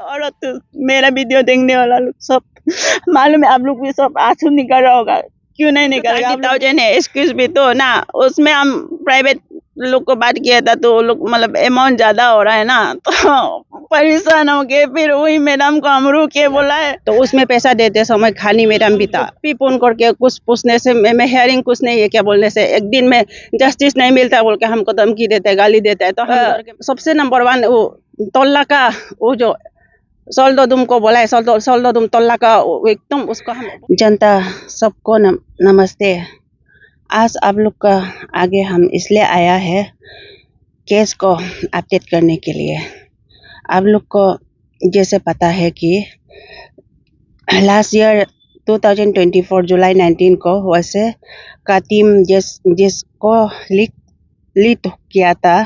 औरत तो मेरा वीडियो देखने वाला लोग सब मालूम है, आप लोग भी सब आंसू निकल रहा होगा, क्यों नहीं निकलेगा? 30,000 है एक्सक्यूज भी तो ना, उसमें हम प्राइवेट लोग को बात किया था तो लोग मतलब अमाउंट ज्यादा हो रहा है ना, तो परेशान हो गए। फिर वही मैडम को हम रू के बोला है, तो उसमें पैसा देते समय खानी मैडम भी था फोन करके कुछ पूछने से मैं हेयरिंग कुछ नहीं है क्या बोलने से एक दिन में जस्टिस नहीं मिलता बोल के हमको धमकी देते है, गाली देता है। तो सबसे नंबर 1 वो तोल्ला का वो जो सोल्डो दुम को बोला है, सोल्डो दुम तोल्ला का एकदम उसको हम जनता सबको नमस्ते। आज आप लोग का आगे हम इसलिए आया है केस को अपडेट करने के लिए। आप लोग को जैसे पता है कि लास्ट ईयर 2024 जुलाई 19 को वैसे का टीम जिसको लीड किया था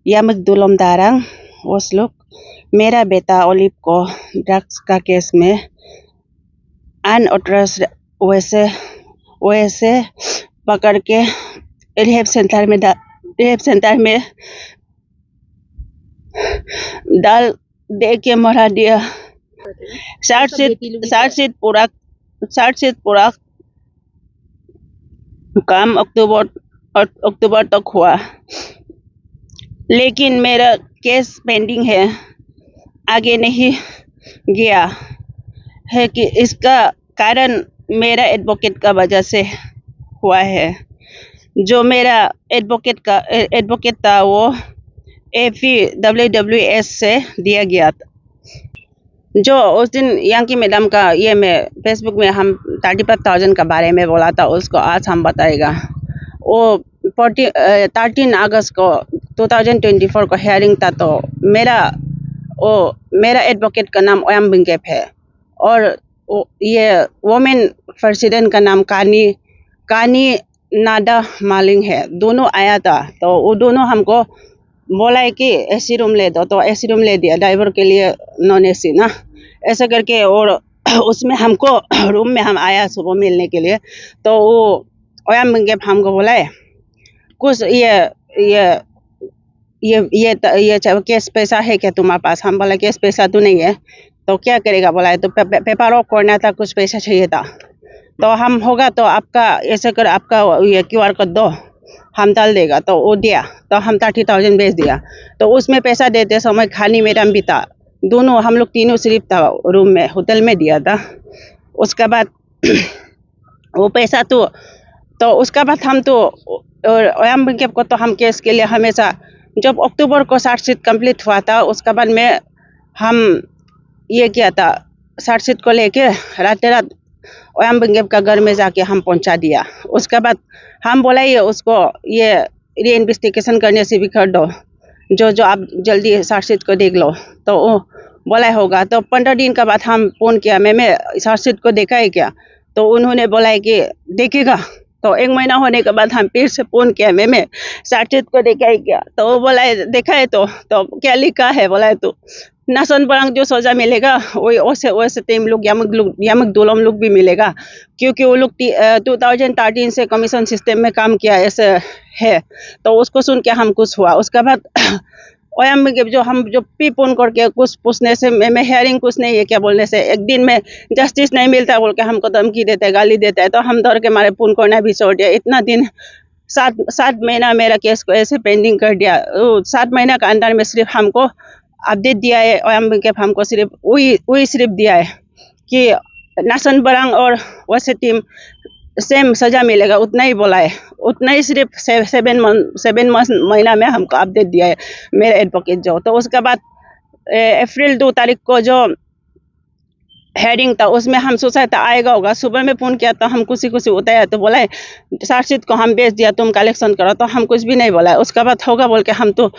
यामक दुलम दारंग, उस लोग मेरा बेटा ओलिव को ड्रग्स का केस में अनऑथराइज्ड वैसे पकड़ के रिहेब सेंटर में डाल दे के मरा दिया। 60 पूरा काम अक्टूबर तक हुआ, लेकिन मेरा केस पेंडिंग है, आगे नहीं गया है कि इसका कारण मेरा एडवोकेट का वजह से हुआ है। जो मेरा एडवोकेट था वो AFWWS से दिया गया था। जो उस दिन यांकी मैडम का ये मैं फेसबुक में हम 35,000 का बारे में बोला था, उसको आज हम बताएगा। वो 13 अगस्त को 2024 को हेयरिंग था, तो मेरा एडवोकेट का नाम ओयम बिंगेप है और ये वोमेन प्रेसिडेंट का नाम कानी नादा मालिंग है। दोनों आया था, तो वो दोनों हमको बोला है कि एसी रूम ले दो, तो एसी रूम ले दिया ड्राइवर के लिए, नॉन एसी ना, ऐसा करके। और उसमें हमको रूम में हम आया सुबह मिलने के लिए, तो वो ओयम बिंगेप हमको बोला है कुछ ये केस पैसा है क्या तुम्हारे पास? हम बोला केस पैसा तो नहीं है, तो क्या करेगा? बोला है तो पेपर वर्क करना था, कुछ पैसा चाहिए था। तो हम होगा तो आपका ऐसे कर आपका ये QR कोड दो, हम डाल देगा। तो वो दिया, तो हम 30,000 भेज दिया। तो उसमें पैसा देते समय खानी मैडम भी था, दोनों हम लोग तीनों सिर्फ था रूम में, होटल में दिया था। उसके बाद वो पैसा तो उसके बाद हम तो ओयम बिंगेप को तो हम केस के लिए हमेशा, जब अक्टूबर को चार्जशीट कंप्लीट हुआ था, उसके बाद में हम ये किया था, चार्जशीट को लेके रात ओयम बिंगेप का घर में जाके हम पहुंचा दिया। उसके बाद हम बोला ये उसको ये री इन्वेस्टिगेशन करने से भी कर दो, जो आप जल्दी चार्जशीट को देख लो। तो वो बोला होगा। तो 15 दिन के बाद हम फोन किया, मैं चार्जशीट को देखा है क्या? तो उन्होंने बोला है कि देखेगा। तो 1 महीना होने के बाद हम फिर से फोन किया, मैं चार्जशीट को देखा है क्या? तो वो बोला है देखा है। तो क्या लिखा है? बोला है तो नासन बरंग जो सजा मिलेगा वैसे टीम लोग यामक दुलम लोग भी मिलेगा, क्योंकि वो लोग 2013 से कमीशन सिस्टम में काम किया ऐसे है। तो उसको सुन के हम कुछ हुआ। उसके बाद ओयम बिंगेप जो पी फोन करके कुछ पूछने से मैं हेयरिंग कुछ नहीं है क्या बोलने से एक दिन में जस्टिस नहीं मिलता बोल के हमको धमकी देता है, गाली देता है। तो हम डर के मारे फोन करना भी छोड़ दिया। इतना दिन 7 महीना मेरा केस को ऐसे पेंडिंग कर दिया। 7 महीना का अंदर में सिर्फ हमको अपडेट दिया है ओयम बिंगेप, हमको सिर्फ वही सिर्फ दिया है कि नासन बरंग और वैसे टीम सेम सजा मिलेगा, उतना ही बोला है। उतना ही सिर्फ 7 महीना में हमको अपडेट दिया है मेरा एडवोकेट जो। तो उसके बाद अप्रैल 2 तारीख को जो हेयरिंग था, उसमें हम सोचा था आएगा होगा। सुबह में फोन किया तो हम खुशी उताया, तो बोला है चार्जशीट को हम भेज दिया, तुम कलेक्शन करो। तो हम कुछ भी नहीं बोला है। उसके बाद होगा बोल के हम तो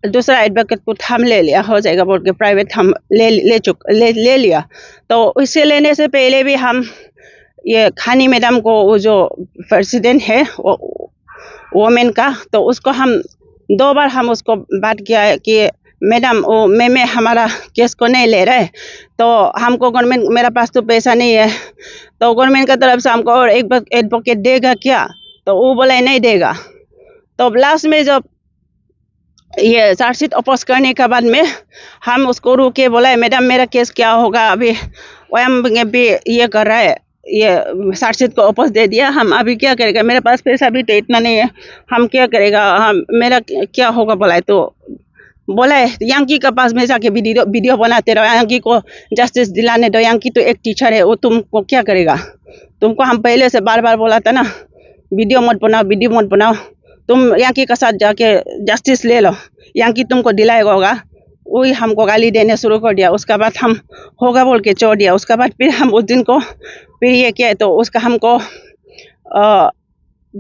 दूसरा एडवोकेट को हम ले लिया, हो जाएगा बोल के प्राइवेट हम ले लिया। तो इसे लेने से पहले भी हम ये खानी मैडम को, वो जो प्रेसिडेंट है वोमेन का, तो उसको हम 2 बार हम उसको बात किया है कि मैडम वो मैं हमारा केस को नहीं ले रहे, तो हमको गवर्नमेंट, मेरा पास तो पैसा नहीं है, तो गवर्नमेंट की तरफ से हमको और एक एडवोकेट देगा क्या? तो वो बोला नहीं देगा। तो लास्ट में जब ये चार्जशीट अपोज करने के बाद में हम उसको रुके, बोला मैडम मेरा केस क्या होगा, अभी ओएम भी ये कर रहा है, ये चार्जशीट को अपोज दे दिया, हम अभी क्या करेगा, मेरे पास पैसा भी तो इतना नहीं है, हम क्या करेगा, हम मेरा क्या होगा बोला है। तो बोला है यांकी के पास में जाके वीडियो बनाते रहो, यांकी को जस्टिस दिलाने दो, यांकी तो एक टीचर है, वो तुमको क्या करेगा, तुमको हम पहले से बार बार बोला था ना वीडियो मत बनाओ, तुम यांकी के साथ जाके जस्टिस ले लो, यांकी तुमको दिलाएगा होगा। वही हमको गाली देने शुरू कर दिया। उसके बाद हम होगा बोल के छोड़ दिया। उसके बाद फिर हम उस दिन को फिर ये किया, तो उसका हमको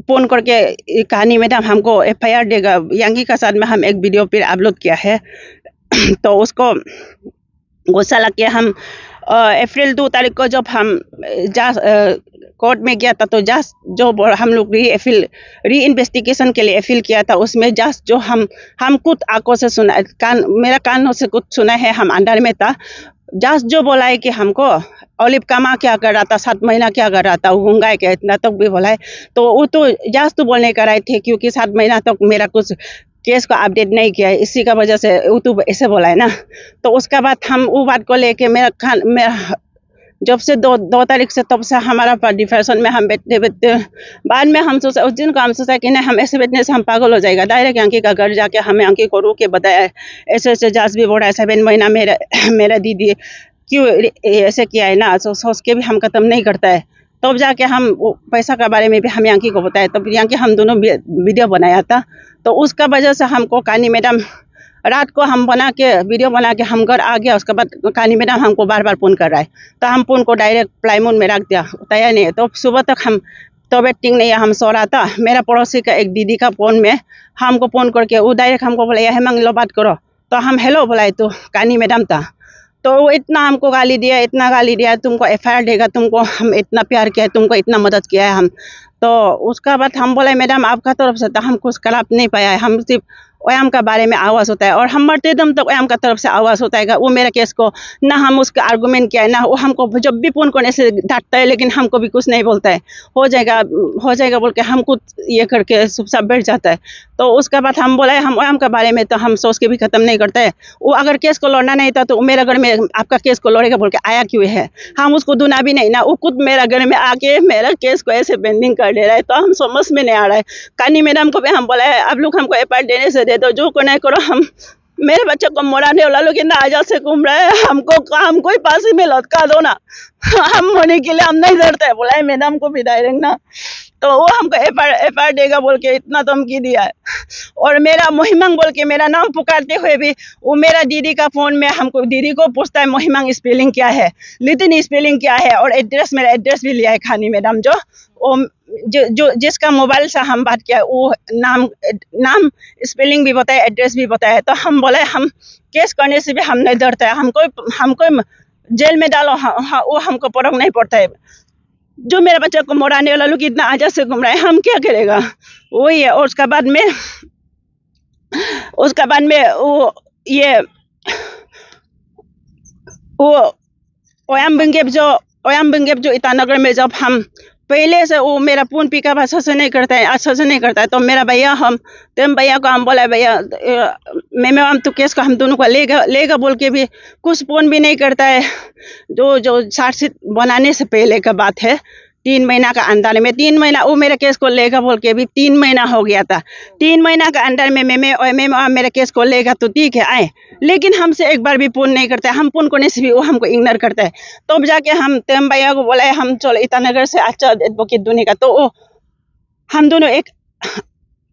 फोन करके कहानी मैडम हमको FIR देगा, यांगी के साथ में हम एक वीडियो फिर अपलोड किया है। तो उसको गुस्सा लग के हम अप्रैल 2 तारीख को जब हम कोर्ट में गया था, तो जज जो हम लोग री इन्वेस्टिगेशन के लिए अपील किया था, उसमें जज जो हम खुद आंखों से सुना, मेरा कानों से कुछ सुना है, हम अंदर में था, जज जो बोला है कि हमको ओलिव कामा क्या कर रहा था, 7 महीना क्या कर रहा था, वो गुंगा के इतना तक भी बोला है। तो वो तो जज तो बोलने का रहे थे, क्योंकि 7 महीना तक मेरा कुछ केस को अपडेट नहीं किया है, इसी का वजह से वो तो ऐसे बोला है ना। तो उसके बाद हम वो बात को लेके मेरा जब से 2 तारीख से तब से हमारा डिप्रेशन में हम बैठते बाद में हम सोचा, उस दिन को हम सोचा कि नहीं, हम ऐसे बैठने से हम पागल हो जाएगा। डायरेक्ट अंकी का घर जाके हमें अंकी को रो के बताया, ऐसे जज भी बोल रहा है 7 महीना मेरा दीदी क्यों ऐसे किया है ना, सोच के भी हम खत्म नहीं करता है। तब जाके हम पैसा के बारे में भी हम यांकी को बताया, तब यांकी हम दोनों वीडियो बनाया था। तो उसका वजह से हमको कहानी मैडम रात को हम बना के वीडियो बना के हम घर आ गया। उसके बाद कहानी मैडम हमको बार बार फोन कर रहा है, तो हम फोन को डायरेक्ट प्लाईवुड में रख दिया, तैयार नहीं है। तो सुबह तक हम तबियत ठीक नहीं है, हम सो रहा था। मेरा पड़ोसी का एक दीदी का फोन में हमको फोन करके वो डायरेक्ट हमको बोला है मंगलो बात करो। तो हम हेलो बोला, तो कहानी मैडम था। तो वो इतना हमको गाली दिया, इतना गाली दिया, तुमको FIR देगा, तुमको हम इतना प्यार किया है, तुमको इतना मदद किया है हम। तो उसका बाद हम बोले मैडम आपका तरफ से तो हम कुछ खराब नहीं पाया है, हम सिर्फ ओयाम का बारे में आवाज़ होता है, और हम मरते दम तक ओयाम का तरफ से आवाज़ होता है। वो मेरा केस को ना हम उसका आर्गूमेंट किया है, ना वो हमको जब भी फोन करने से डांटता है, लेकिन हमको भी कुछ नहीं बोलता है, हो जाएगा बोल के हम खुद ये करके चुपचाप बैठ जाता है। तो उसके बाद हम बोला हम ओयाम के बारे में तो हम सोच के भी ख़त्म नहीं करते है। वो अगर केस को लड़ना नहीं था तो मेरा घर में आपका केस को लड़ेगा बोल के आया क्यों है, हम उसको दुना भी नहीं ना, वो खुद मेरा घर में आके मेरा केस को ऐसे पेंडिंग कर दे रहा है। तो हम समझ में नहीं आ रहा है। कानी मैडम को भी हम बोला है आप लोग हमको FIR देने से दे दो, जो को नहीं करो, हम मेरे बच्चे को मोड़ाने वाला लोग इतना आजाद से घूम रहा है, हमको ही फांसी में लटका दो ना, हम होने के लिए हम नहीं डरते है। बोला है मैडम को भी डायरेक्ट ना, तो वो हमको FIR देगा बोल के इतना धमकी दिया है। और मेरा मोहिमंग बोल के मेरा नाम पुकारते हुए भी वो मेरा दीदी का फोन में हमको दीदी को पूछता है मोहिमंग स्पेलिंग क्या है, लिटिन स्पेलिंग क्या है, और मेरा एड्रेस भी लिया है खानी मैडम, जो जिसका मोबाइल से हम बात किया, वो नाम स्पेलिंग भी बताया, एड्रेस भी बताया। तो हम बोले हम केस करने से भी हम नहीं डरता है, हमको जेल में डालो, वो हमको फर्क नहीं पड़ता है। जो मेरे बच्चे को मोड़ाने वाला लोग इतना आजाद से घूम रहा है, हम क्या करेगा, वही है। और उसके बाद में वो ओयाम बिंगेप जो ईटानगर में जब हम पहले से वो मेरा पून पी का अच्छा से नहीं करता है, तो मेरा भैया भैया को हम बोला भैया हम तो केस को हम दोनों को लेगा बोल के भी कुछ फोन भी नहीं करता है। जो चार्जशीट बनाने से पहले का बात है, 3 महीना का अंदर में 3 महीना वो मेरे केस को लेगा बोल के भी 3 महीना हो गया था। 3 महीना का अंदर में मैं मेरे केस को लेगा तो ठीक है आए, लेकिन हमसे एक बार भी फोन नहीं करता है। हम फोन करने से भी वो हमको इग्नोर करता है। तो जाके हम तेम भैया को बोला है हम चलो ईटानगर से अच्छा एडवोकेट ढूंढने का। तो हम दोनों एक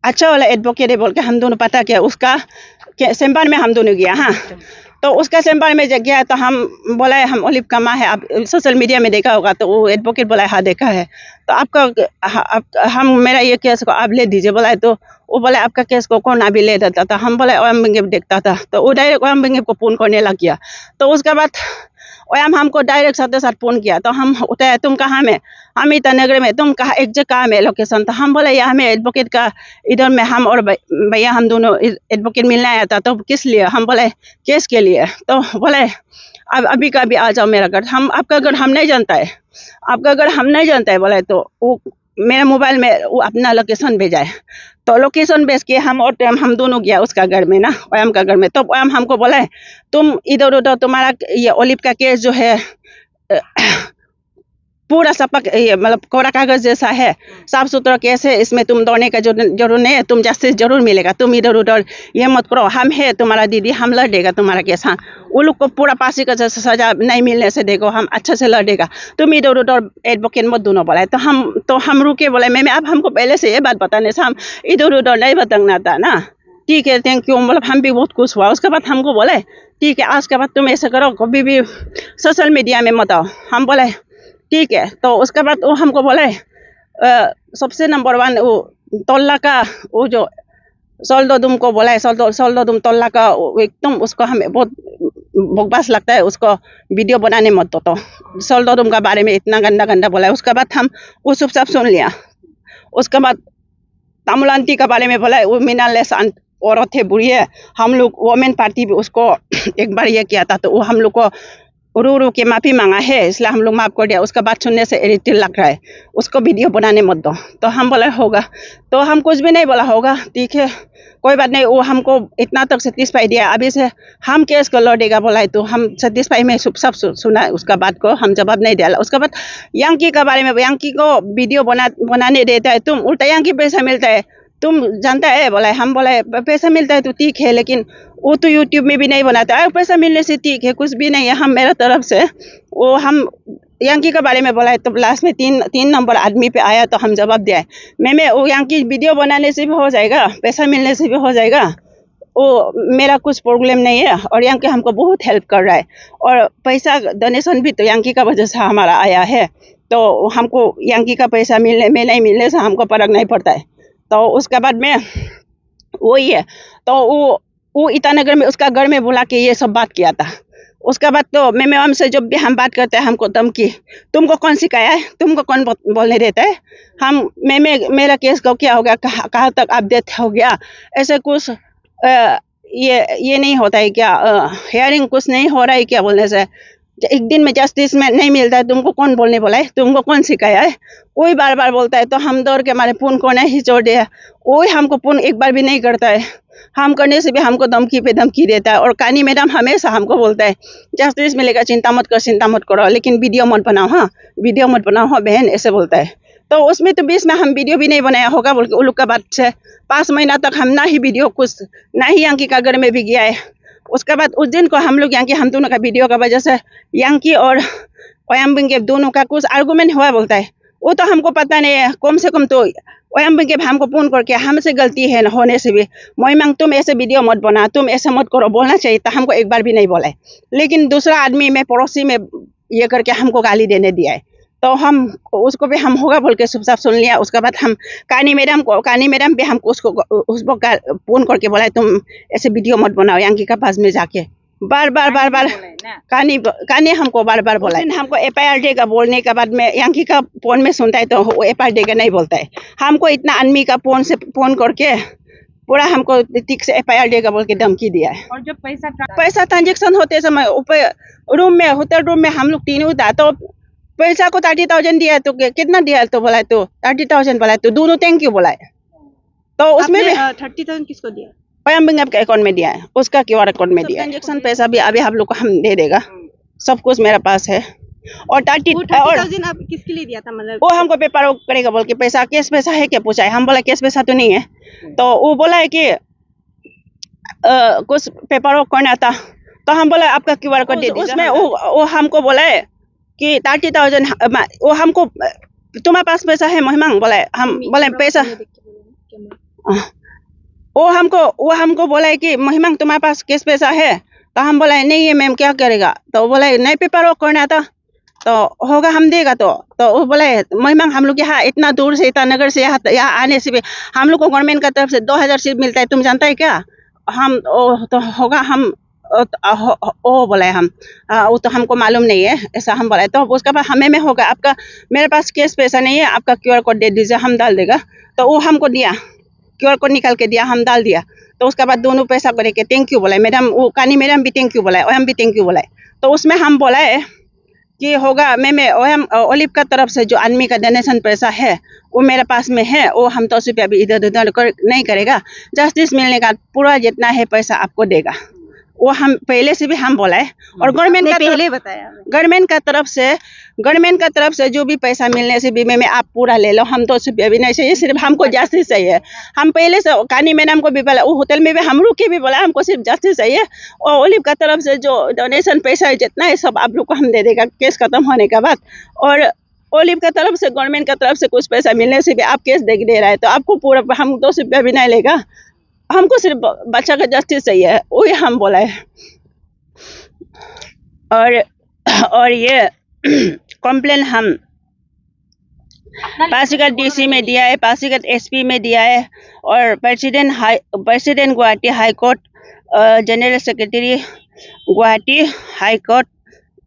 अच्छा वाला एडवोकेट है बोल के हम दोनों पता किया, उसका चैम्बर में हम दोनों गया। हाँ, तो उसका चैम्बर में जब गया तो हम बोला है हम ओलिव कामा है, आप सोशल मीडिया में देखा होगा। तो वो एडवोकेट बोला है हाँ देखा है, तो आपका हम मेरा ये केस को आप ले दीजिए बोला है। तो वो बोला आपका केस को कौन अभी ले देता था, हम बोले ओयाम बिंगेप देखता था। तो वो डायरेक्ट ओयाम बिंगेप को फोन करने लग गया। तो उसके बाद ओयाम हमको डायरेक्ट साथ फोन किया। तो हम उठाया, तुम कहाँ में, हम ईटानगर में, तुम कहाँ एग्जैक्ट कहाँ में लोकेशन। तो हम बोले यहाँ में एडवोकेट का इधर में हम और भैया हम दोनों एडवोकेट मिलने आया था। तो किस लिए, हम बोले केस के लिए। तो बोले अब अभी का अभी आ जाओ मेरा घर, हम आपका घर हम नहीं जानता है, आपका घर हम नहीं जानता है बोले। तो वो मेरे मोबाइल में वो अपना लोकेशन भेजा है। तो लोकेशन भेज के हम और टाइम हम दोनों गया उसका घर में ना, ओयम का घर में। तो ओयम हमको बोला है तुम इधर उधर तुम्हारा ये ओलिव का केस जो है पूरा सपक ये मतलब कोरा कागज जैसा है, साफ सुथरा केस है, इसमें तुम दौड़ने का जरूर नहीं है, तुम जस्टिस जरूर मिलेगा, तुम इधर उधर ये मत करो, हम है तुम्हारा दीदी, हम लड़ देगा तुम्हारा केस। हाँ, वो लोग को पूरा फांसी का जैसा सजा नहीं मिलने से देखो हम अच्छे से लड़ देगा, तुम इधर उधर एडवोकेट मत दोनों बोला है। तो हम रुके, बोले मैं अब हमको पहले से ये बात बताने से हम इधर उधर नहीं बताना था ना, ठीक है थैंक यू, मतलब हम भी बहुत खुश हुआ। उसके बाद हमको बोले ठीक है आज के बाद तुम ऐसा करो, कभी भी सोशल मीडिया में मत आओ। हम बोले ठीक है। तो उसके बाद वो हमको बोले सबसे नंबर 1 वो तोल्ला का वो जो सोल्डो दुम को बोला है, सोल्डो दुम तोल्ला का एकदम उसको हमें बहुत बकवास लगता है, उसको वीडियो बनाने मत दो। तो सोल्डो दुम का बारे में इतना गंदा गंदा बोला है। उसके बाद हम वो सब सुन लिया। उसके बाद तमिल आंटी के बारे में बोला है, वो मीनालेस औरत है, बुरी है। हम लोग वोमेन पार्टी भी उसको एक बार ये किया था, तो वो हम लोग को रो के माफ़ी मांगा है, इसलिए हम लोग माफ़ कर दिया। उसका बात सुनने से इरिटेट लग रहा है, उसको वीडियो बनाने मत दो। तो हम बोले होगा, तो हम कुछ भी नहीं बोला होगा, ठीक है कोई बात नहीं। वो हमको इतना तक सेटिस्फाई दिया, अभी से हम केस को लड़ेगा बोला है, तो हम सेटिस्फाई में सब सुना है। उसका बात को हम जवाब नहीं दिया। उसके बाद यांकी के बारे में, यांकी को वीडियो बनाने देता है तुम, उल्टा यांकी पैसा मिलता है तुम जानता है बोला है। हम बोला है पैसा मिलता है तो ठीक है, लेकिन वो तो यूट्यूब में भी नहीं बनाता है, पैसा मिलने से ठीक है, कुछ भी नहीं है। हम मेरा तरफ से वो हम यांकी के बारे में बोला है, तो लास्ट में तीन नंबर आदमी पे आया, तो हम जवाब दिया है मैं वो यांकी वीडियो बनाने से भी हो जाएगा, पैसा मिलने से भी हो जाएगा, वो मेरा कुछ प्रॉब्लम नहीं है। और यांकी हमको बहुत हेल्प कर रहा है, और पैसा डोनेशन भी तो यांकी का वजह से हमारा आया है। तो हमको यांकी का पैसा मिलने में नहीं मिलने से हमको फर्क नहीं पड़ता है। तो उसके बाद में वही है, तो वो ईटानगर में उसका घर में बुला के ये सब बात किया था। उसके बाद तो मैं हमसे जब भी हम बात करते हैं हमको धमकी, तुमको कौन सिखाया है, तुमको कौन बोलने देता है, हम मेरा केस को क्या हो गया, कहाँ तक अपडेट हो गया, ऐसे कुछ ये नहीं होता है क्या, हियरिंग कुछ नहीं हो रहा है क्या बोलने से, एक दिन में जस्टिस में नहीं मिलता है, तुमको कौन बोलने बोला है, तुमको कौन सिखाया है, वही बार बार बोलता है। तो हम दौड़ के हमारे फोन को नहीं छोड़ दिया, वही हमको फोन एक बार भी नहीं करता है, हम करने से भी हमको धमकी पे धमकी देता है। और कानी मैडम हमेशा हमको बोलता है जस्टिस मिलेगा, चिंता मत करो, लेकिन वीडियो मत बनाओ, हाँ वीडियो मत बनाओ हाँ बहन, ऐसे बोलता है। तो उसमें तो बीच में हम वीडियो भी नहीं बनाया होगा बोल के उन लोग का बात से 5 महीना तक हम ना ही वीडियो कुछ ना ही यांकी का घर में भी गया है। उसके बाद उस दिन को हम लोग यांकी हम दोनों का वीडियो का वजह से यांकी और ओयम्बिंग के दोनों का कुछ आर्गूमेंट हुआ बोलता है, वो तो हमको पता नहीं है। कम से कम तो ओयम्बिंग के हमको फोन करके हमसे गलती है होने से भी, मोइमांग तुम ऐसे वीडियो मत बना, तुम ऐसे मत करो, बोलना चाहिए था, हमको एक बार भी नहीं बोला है। लेकिन दूसरा आदमी में पड़ोसी में ये करके हमको गाली देने दिया है, तो हम उसको भी हम होगा बोल के चुपचाप सुन लिया। उसके बाद हम कानी मैडम भी हमको उसको फोन करके बोला है तुम ऐसे वीडियो मत बनाओ, यांकी का पास में जाके बार बार कानी हमको बार बार बोला है। हमको FIR देगा बोलने के बाद में यांकी का फोन में सुनता है तो वो FIR देगा नहीं बोलता है। हमको इतना आदमी का फोन करके पूरा हमको ठीक से FIR देगा बोल के धमकी दिया है। और जो पैसा ट्रांजेक्शन होते समय ऊपर रूम में होटल रूम में हम लोग तीनों था, तो पैसा को 30,000 दिया है, तो कितना दिया है, तो बोला है तो 30,000 बोला है, तो दोनों थैंक यू बोला है। तो उसमें भी 30,000 किसको दिया? ओयम्बिंग के अकाउंट में दिया है, उसका QR अकाउंट में दिया है। ट्रांजेक्शन पैसा भी अभी हम लोग को हम दे देगा, सब कुछ मेरे पास है। और 30,000 आप किसके लिए दिया था? मतलब वो हमको पेपर वर्क करेगा बोल के पैसा केस पैसा है क्या पूछा है, हम बोला केस पैसा तो नहीं है। तो वो बोला है कि कुछ पेपर वर्क करना था, तो हम बोला आपका QR कोड दे दीजिए। उसमें वो हमको बोला है कि 30,000 वो हमको तुम्हारे पास पैसा है महिमांग बोला है, हम बोले पैसा वो हमको बोला है कि महिमांग तुम्हारे पास कैश पैसा है, तो हम बोला है नहीं है मैम क्या करेगा, तो बोला है नहीं पेपर वर्क करना था तो होगा हम देगा। तो वो बोला है महिमांग हम लोग यहाँ इतना दूर से ईटानगर से यहाँ आने से भी हम लोग को गवर्नमेंट का तरफ से 2,000 सीट मिलता है, तुम जानता है क्या, हम तो होगा हम ओ बोला है हम वो तो हमको मालूम नहीं है ऐसा हम बोला है। तो उसके बाद हमें में होगा आपका मेरे पास कैश पैसा नहीं है, आपका QR कोड दे दीजिए हम डाल देगा। तो वो हमको दिया QR कोड निकाल के दिया, हम डाल दिया। तो उसके बाद दोनों पैसा करे के थैंक यू बोला है मैडम, वो कानी मैडम भी थैंक यू बोला है और हम भी थैंक यू बोला है। तो उसमें हम बोला है कि होगा मैं ओलिव का तरफ से जो आदमी का डोनेशन पैसा है वो मेरे पास में है, वो हम 10 रुपया भी इधर उधर नहीं करेगा। जस्टिस मिलने का पूरा जितना है पैसा आपको देगा, वो हम पहले से भी हम बोला है। और गवर्नमेंट का पहले बताया गवर्नमेंट का तरफ से जो भी पैसा मिलने से भी मैं आप पूरा ले लो, हम 2 रुपया भी नहीं चाहिए, सिर्फ हमको जस्टिस चाहिए। हम पहले से कानी मैडम को भी बोला, वो होटल में भी हम रुक के भी बोला हमको सिर्फ जस्टिस चाहिए। और ओलिव का तरफ से जो डोनेशन पैसा है जितना है सब आप लोग को हम दे देगा केस खत्म होने के बाद। और ओलिव का तरफ से गवर्नमेंट का तरफ से कुछ पैसा मिलने से भी आप केस दे रहा है तो आपको पूरा हम 2 रुपया भी नहीं लेगा, हमको सिर्फ बच्चा का जस्टिस चाहिए, वही हम बोला है। और ये कंप्लेन हम पासीघाट डीसी में दिया है, पासीघाट एसपी में दिया है, और president Guwahati high court, general secretary Guwahati high court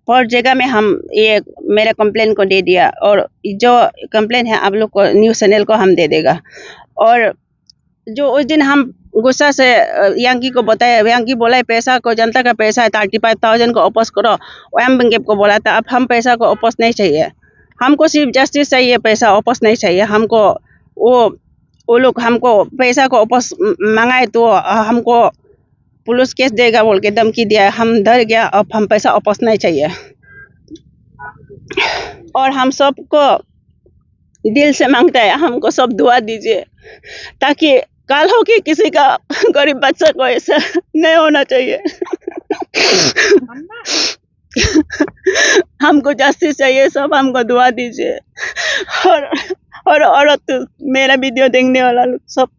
पर जगह में हम ये मेरा कंप्लेन को दे दिया। और जो कंप्लेन है आप लोग को न्यूज़ चैनल को हम दे देगा। और जो उस दिन हम गुस्सा से यांकी को बताया, यांकी बोला है पैसा को, जनता का पैसा है 35,000 को वापस करो। ओएम बंगेप को बोला था अब हम पैसा को वापस नहीं चाहिए, हमको सिर्फ जस्टिस चाहिए, पैसा वापस नहीं चाहिए हमको। वो लोग हमको पैसा को वापस मांगाए तो हमको पुलिस केस देगा बोल के धमकी दिया, हम डर गया, अब हम पैसा वापस नहीं चाहिए। और हम सबको दिल से मांगता है हमको सब दुआ दीजिए ताकि कल हो कि किसी का गरीब बच्चा को ऐसा नहीं होना चाहिए। हमको जस्टिस चाहिए, सब हमको दुआ दीजिए। और औरत मेरा वीडियो देखने वाला लोग सब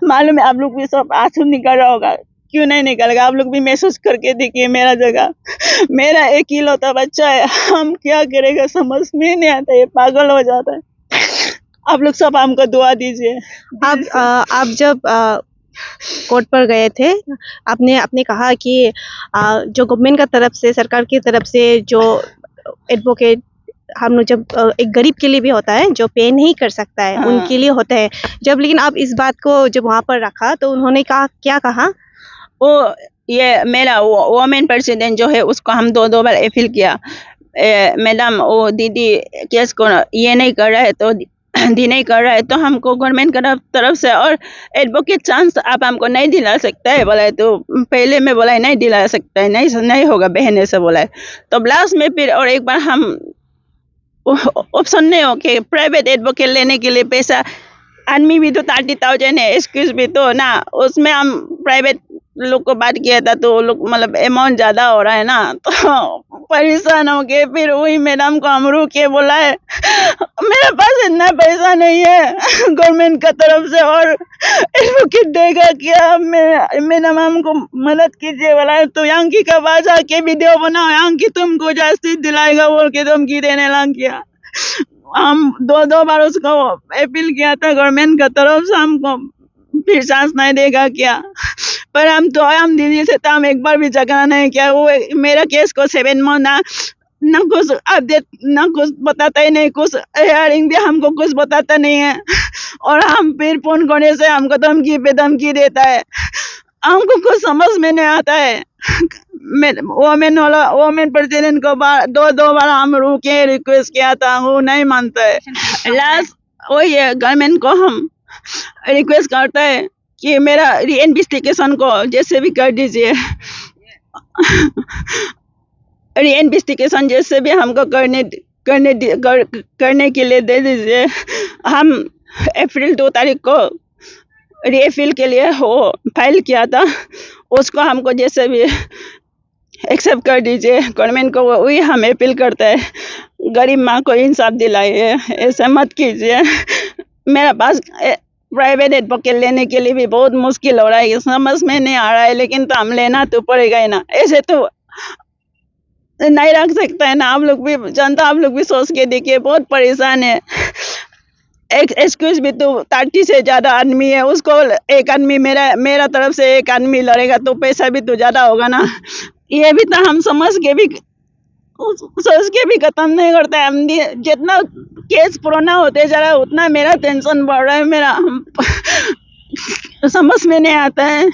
मालूम है, आप लोग भी सब आंसू निकल रहा होगा, क्यों नहीं निकलेगा? आप लोग भी महसूस करके देखिए मेरा जगह, मेरा 1 किलो का बच्चा है, हम क्या करेगा समझ में नहीं आता, ये पागल हो जाता है। आप लोग सब हमको दुआ दीजिए। आप जब कोर्ट पर गए थे, आपने कहा कि जो गवर्नमेंट का तरफ से, सरकार की तरफ से जो एडवोकेट हम लोग जब एक गरीब के लिए भी होता है जो पे नहीं कर सकता है, उनके लिए होता है जब, लेकिन आप इस बात को जब वहाँ पर रखा तो उन्होंने क्या कहा? वो ये मेरा वोमेन प्रेसिडेंट जो है उसको हम 2 बार अपील किया, मैडम वो दीदी केस को ये नहीं कर रहा है तो नहीं कर रहा है तो हमको गवर्नमेंट की तरफ से और एडवोकेट चांस आप हमको नहीं दिला सकता है बोला है। तो पहले में बोला है नहीं दिला सकता है, नहीं होगा बहन से बोला है। तो लास्ट में फिर और एक बार हम ऑप्शन नहीं हो कि प्राइवेट एडवोकेट लेने के लिए पैसा, आदमी भी तो 30,000 है, एक्सक्यूज भी तो ना, उसमें हम प्राइवेट लोग को बात किया था तो लोग मतलब अमाउंट ज़्यादा हो रहा है ना, तो परेशान हो गए। फिर वही मैडम को हम रुक के बोला है मेरे पास इतना पैसा नहीं है गवर्नमेंट का तरफ से और एडवोकेट देगा क्या, मैडम हमको मदद कीजिए बोला है। तो यांकी का पास आके वीडियो बनाओ, यांकी तुमको जस्टिस दिलाएगा बोल के धमकी देने लग गया। हम 2 बार उसको अपील किया था गवर्नमेंट का तरफ से, हमको फिर चांस नहीं देगा क्या, पर हम दीदी से तो हम एक बार भी झगड़ा नहीं किया। वो मेरा केस को 7 मंथ ना कुछ अपडेट, ना कुछ बताता ही नहीं, कुछ हियरिंग भी हमको कुछ बताता नहीं है। और हम फिर फोन करने से हमको धमकी पे धमकी देता है, हमको कुछ समझ में नहीं आता है। वोमेन प्रेसिडेंट को 2 बार हम रुके रिक्वेस्ट किया था, वो नहीं मानता है। लास्ट वही है, गवर्नमेंट को हम रिक्वेस्ट करता है कि मेरा रीइन्वेस्टिगेशन को जैसे भी कर दीजिए, रीइन्वेस्टिगेशन जैसे भी हमको करने के लिए दे दीजिए। हम अप्रैल 2 तारीख को रीअपील के लिए वो फाइल किया था, उसको हमको जैसे भी एक्सेप्ट कर दीजिए गवर्नमेंट को, वही हम अपील करते हैं। गरीब माँ को इंसाफ दिलाइए, ऐसा मत कीजिए। मेरा पास प्राइवेट एडवोकेट लेने के लिए भी बहुत मुश्किल हो रहा है, समझ में नहीं आ रहा है, लेकिन तो हम लेना तो पड़ेगा ही ना, ऐसे तो नहीं रख सकता है ना। आप लोग भी जनता, आप लोग भी सोच के देखिए, बहुत परेशान है। एक एक्सक्यूज भी तो 30 से ज़्यादा आदमी है, उसको एक आदमी मेरा तरफ से एक आदमी लड़ेगा तो पैसा भी तो ज़्यादा होगा ना। ये भी तो हम सोच के भी खत्म नहीं करता है। हम जितना केस पुराना होते जा रहा है उतना मेरा टेंशन बढ़ रहा है, मेरा समझ में नहीं आता है।